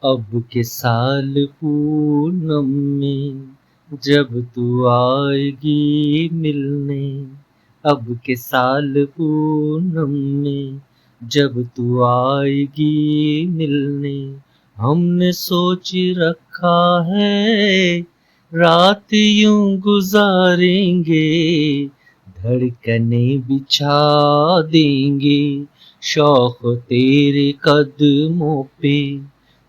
अब के साल पूनम में जब तू आएगी मिलने, अब के साल पूनम में जब तू आएगी मिलने, हमने सोच रखा है रात यूं गुजारेंगे, धड़कने बिछा देंगे शौक तेरे कदमों पे,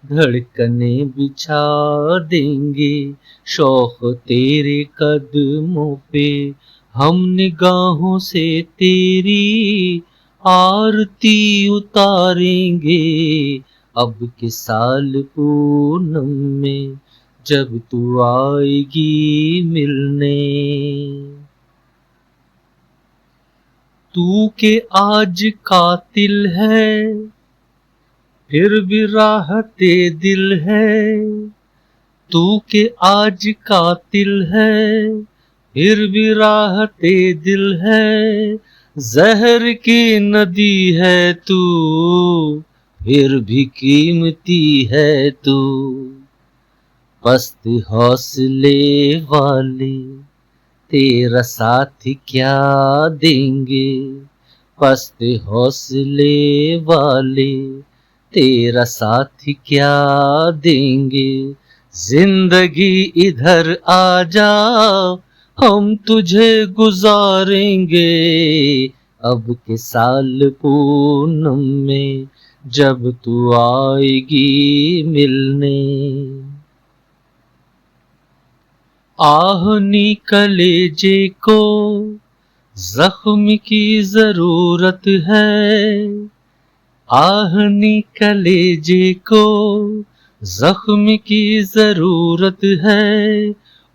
धड़कने बिछा देंगे शौक तेरे कदमों पे, हम निगाहों से तेरी आरती उतारेंगे, अब के साल पूनम में जब तू आएगी मिलने। तू के आज कातिल है फिर भी राहते दिल है, तू के आज कातिल है फिर भी राहते दिल है, जहर की नदी है तू फिर भी कीमती है तू, पस्त हौसले वाले तेरा साथ क्या देंगे, पस्त हौसले वाले तेरा साथ क्या देंगे, जिंदगी इधर आ जा हम तुझे गुजारेंगे, अब के साल पूनम में जब तू आएगी मिलने। आह कलेजे को जख्म की जरूरत है, आह कलेजे को जख्म की जरूरत है,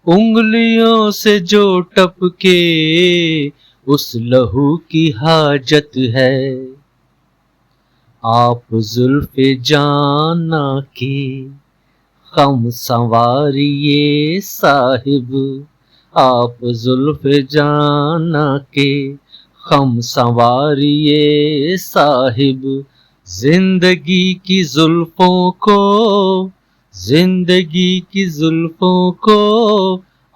उंगलियों से जो टपके उस लहू की हाजत है, आप जुल्फ़े जाना की गम संवारिए साहिब, आप जुल्फ़े जाना के गम संवारिए साहिब, जिंदगी की जुल्फों को, जिंदगी की जुल्फों को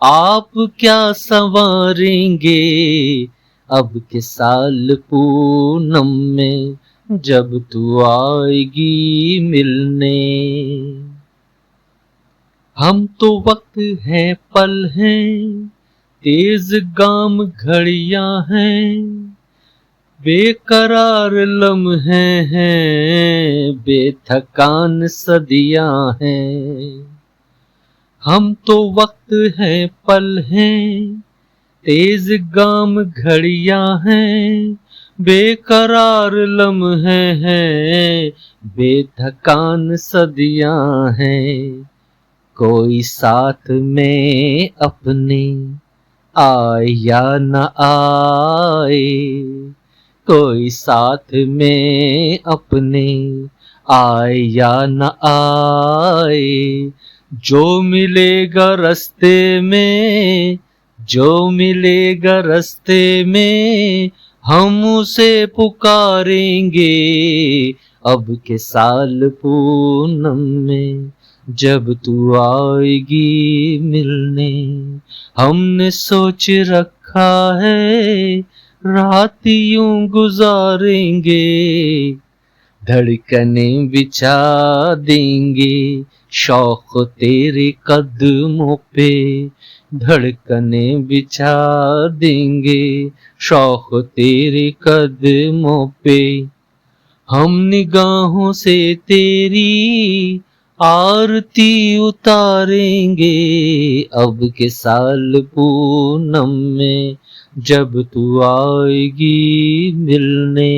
आप क्या संवारेंगे, अब के साल पूनम में जब तू आएगी मिलने। हम तो वक्त हैं पल हैं तेज गाम घड़ियां हैं, बेकरार लम्हे हैं बेथकान सदियां हैं, हम तो वक्त हैं पल हैं तेज गाम घड़ियां हैं, बेकरार लम्हे हैं बेथकान सदियां हैं, कोई साथ में अपने आए या न आए, कोई साथ में अपने आए या न आए, जो मिलेगा रास्ते में, जो मिलेगा रास्ते में हम उसे पुकारेंगे, अब के साल पूनम में जब तू आएगी मिलने, हमने सोच रखा है रात यूं गुजारेंगे, धड़कने बिछा देंगे शौक तेरे कदमों पे, धड़कने बिछा देंगे शौक तेरे कदमों पे, हम निगाहों से तेरी आरती उतारेंगे, अब के साल पूनम में जब तू आएगी मिलने।